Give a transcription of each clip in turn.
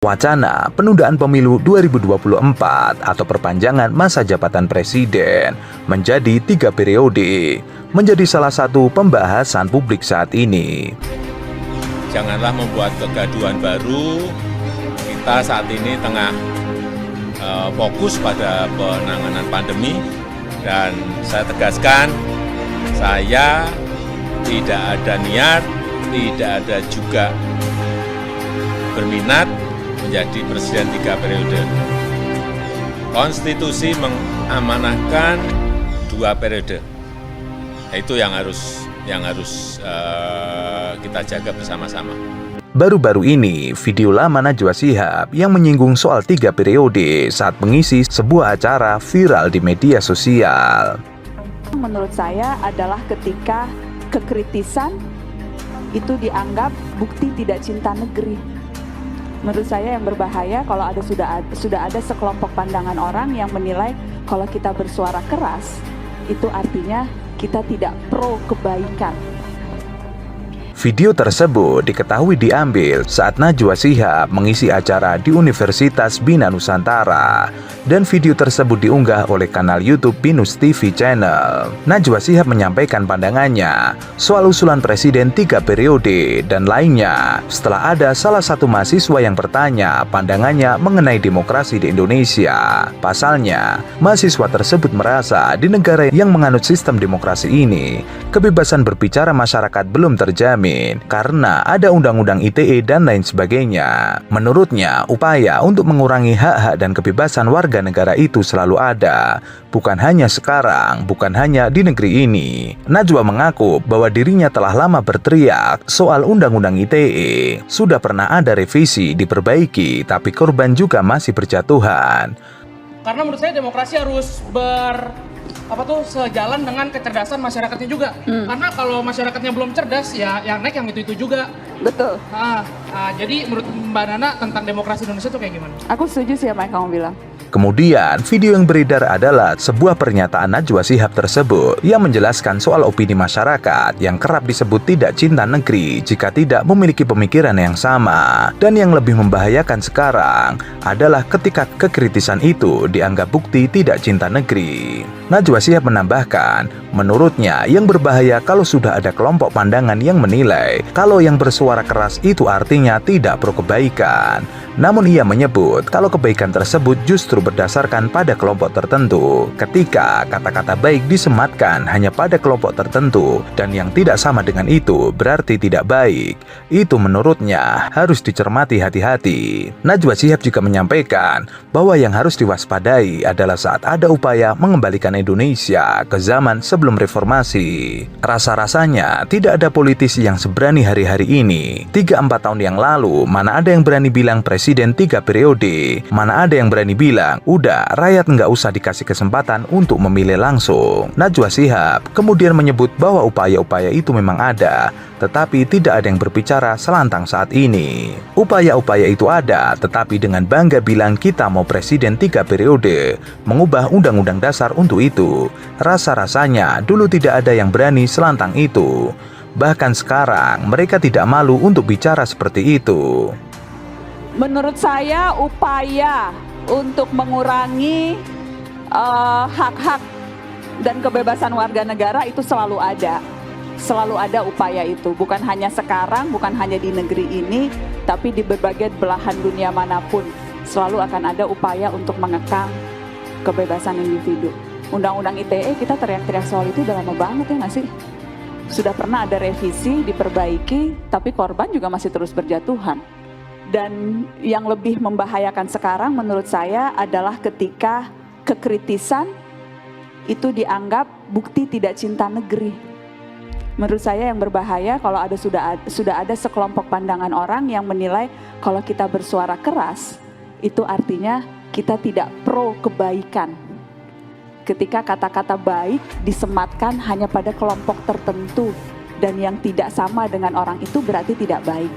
Wacana penundaan pemilu 2024 atau perpanjangan masa jabatan presiden menjadi 3 periode menjadi salah satu pembahasan publik saat ini. Janganlah membuat kegaduhan baru. Kita saat ini tengah fokus pada penanganan pandemi, dan saya tegaskan, saya tidak ada niat, tidak ada juga berminat menjadi presiden 3 periode. Konstitusi mengamanahkan 2 periode. Itu yang harus kita jaga bersama-sama. Baru-baru ini, video lama Najwa Shihab yang menyinggung soal 3 periode saat mengisi sebuah acara viral di media sosial. Menurut saya adalah ketika kekritisan itu dianggap bukti tidak cinta negeri. Menurut saya yang berbahaya kalau sudah ada sekelompok pandangan orang yang menilai kalau kita bersuara keras itu artinya kita tidak pro kebaikan. Video tersebut diketahui diambil saat Najwa Shihab mengisi acara di Universitas Bina Nusantara, dan video tersebut diunggah oleh kanal YouTube Binus TV Channel. Najwa Shihab menyampaikan pandangannya soal usulan presiden 3 periode dan lainnya setelah ada salah satu mahasiswa yang bertanya pandangannya mengenai demokrasi di Indonesia. Pasalnya, mahasiswa tersebut merasa di negara yang menganut sistem demokrasi ini, kebebasan berbicara masyarakat belum terjamin karena ada undang-undang ITE dan lain sebagainya. Menurutnya, upaya untuk mengurangi hak-hak dan kebebasan warga negara itu selalu ada, bukan hanya sekarang, bukan hanya di negeri ini. Najwa mengaku bahwa dirinya telah lama berteriak soal undang-undang ITE. Sudah pernah ada revisi, diperbaiki, tapi korban juga masih berjatuhan. Karena menurut saya demokrasi harus sejalan dengan kecerdasan masyarakatnya juga. Karena kalau masyarakatnya belum cerdas, ya yang naik yang itu juga. Betul. Jadi menurut Mbak Nana tentang demokrasi Indonesia itu kayak gimana? Aku setuju sih apa yang kamu bilang. Kemudian, video yang beredar adalah sebuah pernyataan Najwa Shihab tersebut yang menjelaskan soal opini masyarakat yang kerap disebut tidak cinta negeri jika tidak memiliki pemikiran yang sama. Dan yang lebih membahayakan sekarang adalah ketika kekritisan itu dianggap bukti tidak cinta negeri. Najwa Shihab menambahkan, menurutnya yang berbahaya kalau sudah ada kelompok pandangan yang menilai kalau yang bersuara keras itu artinya tidak pro kebaikan. Namun ia menyebut kalau kebaikan tersebut justru berdasarkan pada kelompok tertentu. Ketika kata-kata baik disematkan hanya pada kelompok tertentu dan yang tidak sama dengan itu berarti tidak baik, itu menurutnya harus dicermati hati-hati. Najwa Shihab juga menyampaikan bahwa yang harus diwaspadai adalah saat ada upaya mengembalikan Indonesia ke zaman sebelum reformasi. Rasa-rasanya tidak ada politisi yang seberani hari-hari ini. 3-4 tahun yang lalu, mana ada yang berani bilang presiden 3 periode, mana ada yang berani bilang udah rakyat nggak usah dikasih kesempatan untuk memilih langsung. Najwa Shihab kemudian menyebut bahwa upaya-upaya itu memang ada, tetapi tidak ada yang berbicara selantang saat ini. Upaya-upaya itu ada, tetapi dengan bangga bilang kita mau presiden 3 periode, mengubah undang-undang dasar untuk itu. Rasa-rasanya dulu tidak ada yang berani selantang itu. Bahkan sekarang mereka tidak malu untuk bicara seperti itu. Menurut saya upaya untuk mengurangi hak-hak dan kebebasan warga negara itu selalu ada. Selalu ada upaya itu, bukan hanya sekarang, bukan hanya di negeri ini, tapi di berbagai belahan dunia manapun. Selalu akan ada upaya untuk mengekang kebebasan individu. Undang-undang ITE kita teriak-teriak soal itu udah lama banget ya nggak sih? Sudah pernah ada revisi, diperbaiki, tapi korban juga masih terus berjatuhan. Dan yang lebih membahayakan sekarang menurut saya adalah ketika kekritisan itu dianggap bukti tidak cinta negeri. Menurut saya yang berbahaya kalau sudah ada sekelompok pandangan orang yang menilai kalau kita bersuara keras itu artinya kita tidak pro kebaikan. Ketika kata-kata baik disematkan hanya pada kelompok tertentu dan yang tidak sama dengan orang itu berarti tidak baik.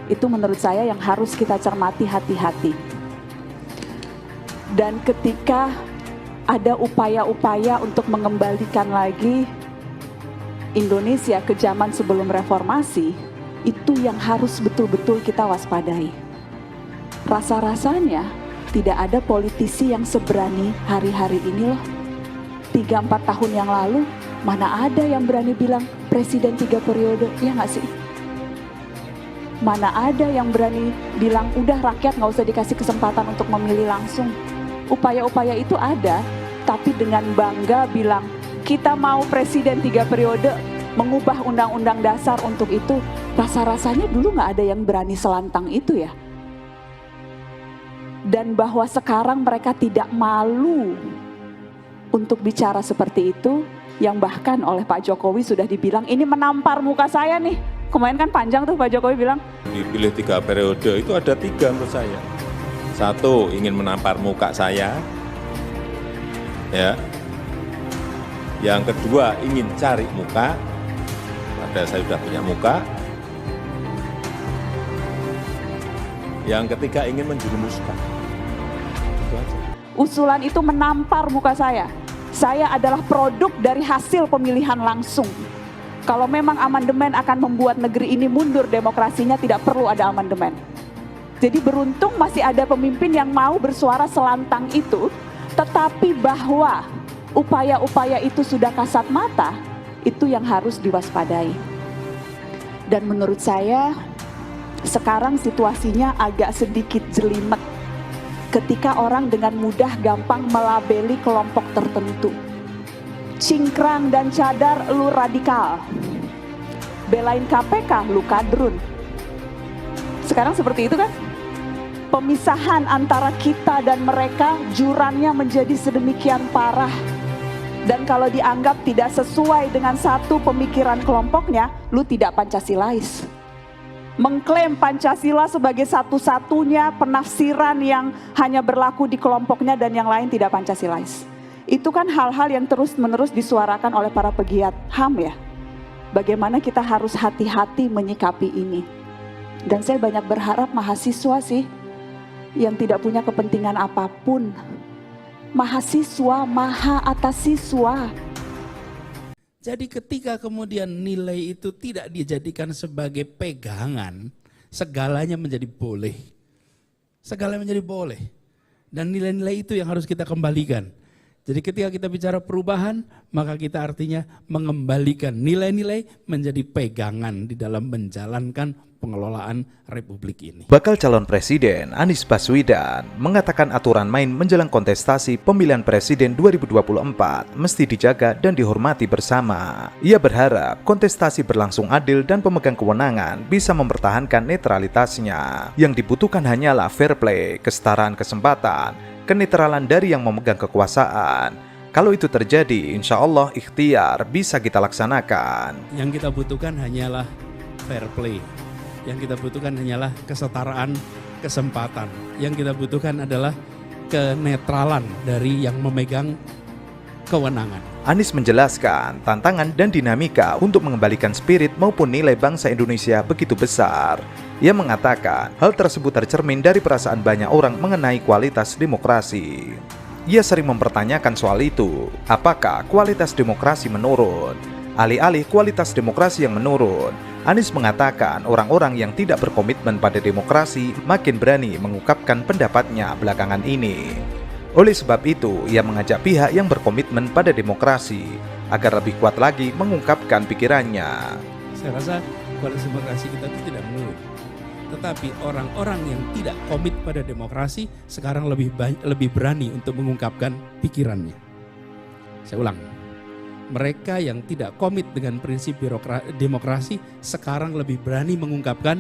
Itu menurut saya yang harus kita cermati hati-hati. Dan ketika ada upaya-upaya untuk mengembalikan lagi Indonesia ke zaman sebelum reformasi, itu yang harus betul-betul kita waspadai. Rasa-rasanya tidak ada politisi yang seberani hari-hari ini loh. 3-4 tahun yang lalu, mana ada yang berani bilang presiden 3 periode, ya nggak sih? Mana ada yang berani bilang udah rakyat nggak usah dikasih kesempatan untuk memilih langsung. Upaya-upaya itu ada, tapi dengan bangga bilang kita mau presiden 3 periode, mengubah undang-undang dasar untuk itu. Rasa-rasanya dulu nggak ada yang berani selantang itu ya. Dan bahwa sekarang mereka tidak malu untuk bicara seperti itu, yang bahkan oleh Pak Jokowi sudah dibilang ini menampar muka saya nih. Kemarin kan panjang tuh Pak Jokowi bilang. Dipilih 3 periode itu ada 3 menurut saya. 1, ingin menampar muka saya. Ya. Yang kedua, ingin cari muka. Padahal saya sudah punya muka. Yang ketiga, ingin menjerumuskan. Itu aja. Usulan itu menampar muka saya. Saya adalah produk dari hasil pemilihan langsung. Kalau memang amandemen akan membuat negeri ini mundur demokrasinya, tidak perlu ada amandemen. Jadi beruntung masih ada pemimpin yang mau bersuara selantang itu, tetapi bahwa upaya-upaya itu sudah kasat mata, itu yang harus diwaspadai. Dan menurut saya, sekarang situasinya agak sedikit jelimet. Ketika orang dengan mudah gampang melabeli kelompok tertentu. Cingkrang dan cadar lu radikal. Belain KPK lu kadrun. Sekarang seperti itu kan? Pemisahan antara kita dan mereka jurannya menjadi sedemikian parah. Dan kalau dianggap tidak sesuai dengan satu pemikiran kelompoknya, lu tidak Pancasilais. Mengklaim Pancasila sebagai satu-satunya penafsiran yang hanya berlaku di kelompoknya dan yang lain tidak Pancasilais. Itu kan hal-hal yang terus-menerus disuarakan oleh para pegiat HAM ya. Bagaimana kita harus hati-hati menyikapi ini. Dan saya banyak berharap mahasiswa sih yang tidak punya kepentingan apapun. Mahasiswa maha atas siswa. Jadi ketika kemudian nilai itu tidak dijadikan sebagai pegangan, segalanya menjadi boleh. Segalanya menjadi boleh. Dan nilai-nilai itu yang harus kita kembalikan. Jadi ketika kita bicara perubahan, maka kita artinya mengembalikan nilai-nilai menjadi pegangan di dalam menjalankan pengelolaan Republik ini. Bakal calon presiden Anies Baswedan mengatakan aturan main menjelang kontestasi pemilihan presiden 2024 mesti dijaga dan dihormati bersama. Ia berharap kontestasi berlangsung adil dan pemegang kewenangan bisa mempertahankan netralitasnya. Yang dibutuhkan hanyalah fair play, kesetaraan kesempatan, kenetralan dari yang memegang kekuasaan. Kalau itu terjadi, insya Allah ikhtiar bisa kita laksanakan. Yang kita butuhkan hanyalah fair play. Yang kita butuhkan hanyalah kesetaraan kesempatan. Yang kita butuhkan adalah kenetralan dari yang memegang kewenangan. Anies menjelaskan tantangan dan dinamika untuk mengembalikan spirit maupun nilai bangsa Indonesia begitu besar. Ia mengatakan hal tersebut tercermin dari perasaan banyak orang mengenai kualitas demokrasi. Ia sering mempertanyakan soal itu, apakah kualitas demokrasi menurun? Alih-alih kualitas demokrasi yang menurun, Anies mengatakan orang-orang yang tidak berkomitmen pada demokrasi makin berani mengungkapkan pendapatnya belakangan ini. Oleh sebab itu, ia mengajak pihak yang berkomitmen pada demokrasi agar lebih kuat lagi mengungkapkan pikirannya. Saya rasa kualitas demokrasi kita itu tidak menurun. Tetapi orang-orang yang tidak komit pada demokrasi sekarang lebih berani untuk mengungkapkan pikirannya. Saya ulang. Mereka yang tidak komit dengan prinsip demokrasi sekarang lebih berani mengungkapkan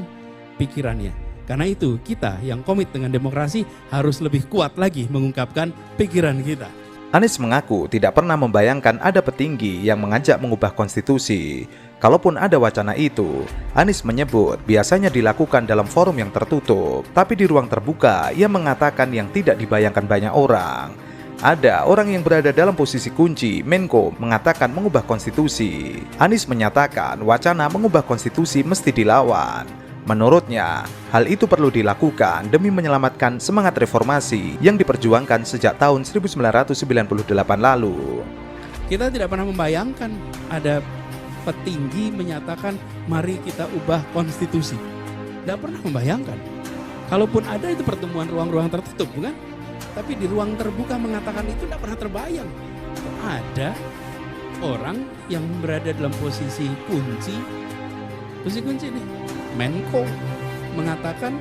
pikirannya. Karena itu kita yang komit dengan demokrasi harus lebih kuat lagi mengungkapkan pikiran kita. Anies mengaku tidak pernah membayangkan ada petinggi yang mengajak mengubah konstitusi. Kalaupun ada wacana itu, Anies menyebut biasanya dilakukan dalam forum yang tertutup. Tapi di ruang terbuka, ia mengatakan yang tidak dibayangkan banyak orang. Ada orang yang berada dalam posisi kunci, Menko, mengatakan mengubah konstitusi. Anies menyatakan wacana mengubah konstitusi mesti dilawan. Menurutnya, hal itu perlu dilakukan demi menyelamatkan semangat reformasi yang diperjuangkan sejak tahun 1998 lalu. Kita tidak pernah membayangkan ada petinggi menyatakan mari kita ubah konstitusi. Tidak pernah membayangkan. Kalaupun ada itu pertemuan ruang-ruang tertutup, bukan? Tapi di ruang terbuka mengatakan itu tidak pernah terbayang. Ada orang yang berada dalam posisi kunci nih, Menko mengatakan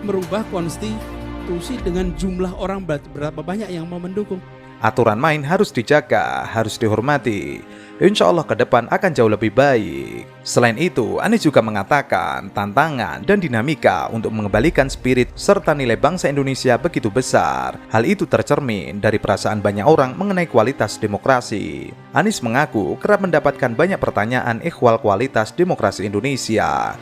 merubah konstitusi dengan jumlah orang berapa banyak yang mau mendukung. Aturan main harus dijaga, harus dihormati. Insya Allah ke depan akan jauh lebih baik. Selain itu, Anies juga mengatakan tantangan dan dinamika untuk mengembalikan spirit serta nilai bangsa Indonesia begitu besar. Hal itu tercermin dari perasaan banyak orang mengenai kualitas demokrasi. Anies mengaku kerap mendapatkan banyak pertanyaan ihwal kualitas demokrasi Indonesia.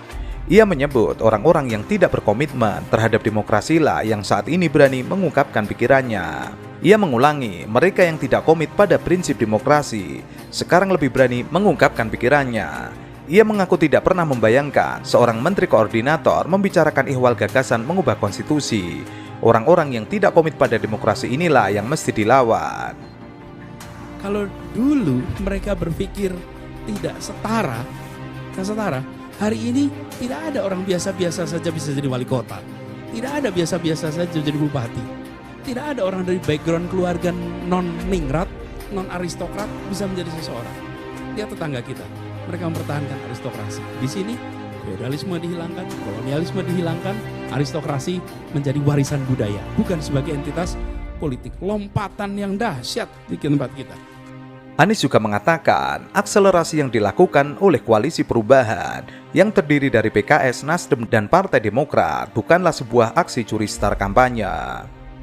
Ia menyebut orang-orang yang tidak berkomitmen terhadap demokrasi lah yang saat ini berani mengungkapkan pikirannya. Ia mengulangi, mereka yang tidak komit pada prinsip demokrasi sekarang lebih berani mengungkapkan pikirannya. Ia mengaku tidak pernah membayangkan seorang menteri koordinator membicarakan ihwal gagasan mengubah konstitusi. Orang-orang yang tidak komit pada demokrasi inilah yang mesti dilawan. Kalau dulu mereka berpikir tidak setara, hari ini tidak ada orang biasa-biasa saja bisa jadi wali kota. Tidak ada biasa-biasa saja jadi bupati. Tidak ada orang dari background keluarga non-ningrat, non-aristokrat bisa menjadi seseorang. Lihat tetangga kita, mereka mempertahankan aristokrasi. Di sini, feodalisme dihilangkan, kolonialisme dihilangkan, aristokrasi menjadi warisan budaya, bukan sebagai entitas politik. Lompatan yang dahsyat di tempat kita. Anies juga mengatakan akselerasi yang dilakukan oleh koalisi perubahan yang terdiri dari PKS, Nasdem, dan Partai Demokrat bukanlah sebuah aksi curi star kampanye.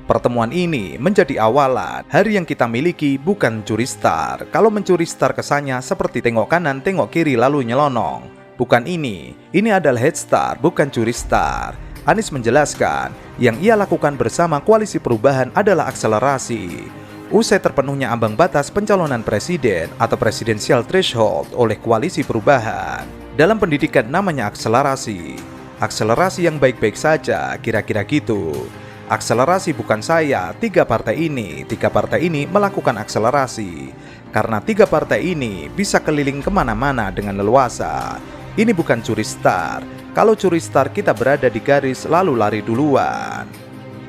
Pertemuan ini menjadi awalan hari yang kita miliki bukan curi star. Kalau mencuri star kesannya seperti tengok kanan, tengok kiri lalu nyelonong. Bukan ini adalah head start, bukan curi star. Anies menjelaskan yang ia lakukan bersama koalisi perubahan adalah akselerasi. Usai terpenuhnya ambang batas pencalonan presiden atau presidensial threshold oleh koalisi perubahan. Dalam pendidikan namanya akselerasi. Akselerasi yang baik-baik saja, kira-kira gitu. Akselerasi bukan saya, tiga partai ini melakukan akselerasi. Karena tiga partai ini bisa keliling kemana-mana dengan leluasa. Ini bukan curi star. Kalau curi star kita berada di garis lalu lari duluan.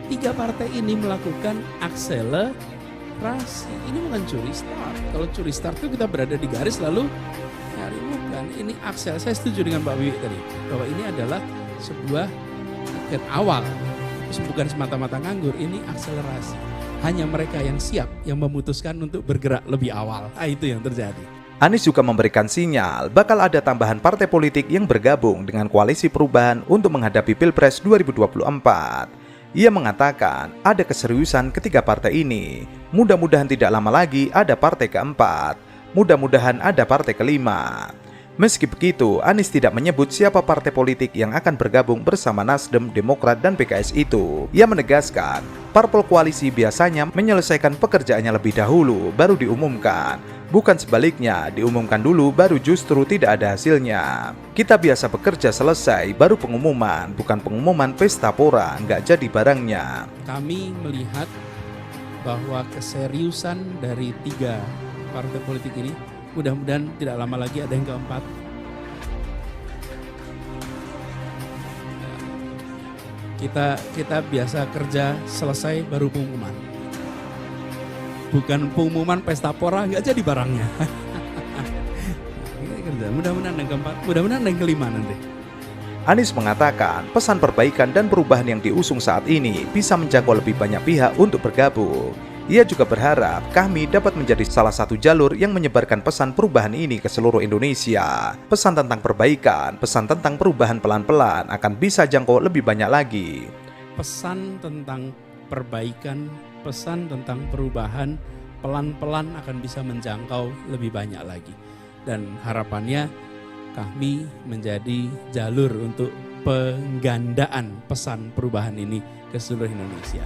Tiga partai ini melakukan akselerasi. Ini bukan curi start. Kalau curi start itu kita berada di garis lalu lari, bukan. Ini aksel. Saya setuju dengan Pak Wiwi tadi bahwa ini adalah sebuah tiket awal. Bukan semata-mata nganggur, ini akselerasi. Hanya mereka yang siap yang memutuskan untuk bergerak lebih awal. Itu yang terjadi. Anies juga memberikan sinyal bakal ada tambahan partai politik yang bergabung dengan koalisi perubahan untuk menghadapi Pilpres 2024. Ia mengatakan ada keseriusan ketiga partai ini. Mudah-mudahan tidak lama lagi ada partai keempat. Mudah-mudahan ada partai kelima. Meski begitu, Anies tidak menyebut siapa partai politik yang akan bergabung bersama Nasdem, Demokrat, dan PKS itu. Ia menegaskan, parpol koalisi biasanya menyelesaikan pekerjaannya lebih dahulu, baru diumumkan. Bukan sebaliknya, diumumkan dulu baru justru tidak ada hasilnya. Kita biasa bekerja selesai, baru pengumuman, bukan pengumuman pesta pora, nggak jadi barangnya. Kami melihat bahwa keseriusan dari tiga partai politik ini mudah-mudahan tidak lama lagi ada yang keempat. Kita biasa kerja selesai baru pengumuman. Bukan pengumuman pesta pora nggak jadi barangnya. Mudah-mudahan yang keempat, mudah-mudahan yang kelima nanti. Anies mengatakan pesan perbaikan dan perubahan yang diusung saat ini bisa menjangkau lebih banyak pihak untuk bergabung. Ia juga berharap kami dapat menjadi salah satu jalur yang menyebarkan pesan perubahan ini ke seluruh Indonesia. Pesan tentang perbaikan, pesan tentang perubahan pelan-pelan akan bisa jangkau lebih banyak lagi. Pesan tentang perbaikan, pesan tentang perubahan pelan-pelan akan bisa menjangkau lebih banyak lagi. Dan harapannya kami menjadi jalur untuk penggandaan pesan perubahan ini ke seluruh Indonesia.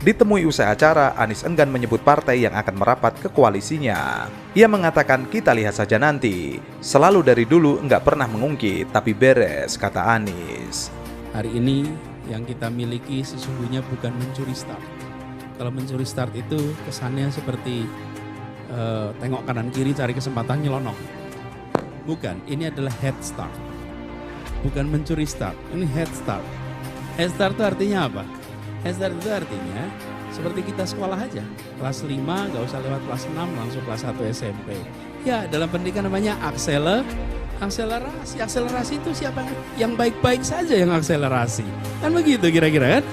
Ditemui usai acara, Anies enggan menyebut partai yang akan merapat ke koalisinya. Ia mengatakan kita lihat saja nanti. Selalu dari dulu enggak pernah mengungkit, tapi beres, kata Anies. Hari ini yang kita miliki sesungguhnya bukan mencuri start. Kalau mencuri start itu kesannya seperti tengok kanan kiri cari kesempatan nyelonong. Bukan, ini adalah head start. Bukan mencuri start, ini head start. Head start itu artinya apa? Head start itu artinya seperti kita sekolah aja. Kelas 5 nggak usah lewat kelas 6 langsung kelas 1 SMP. Ya dalam pendidikan namanya akselerasi. Akselerasi itu siapa? Yang baik-baik saja yang akselerasi. Kan begitu kira-kira kan?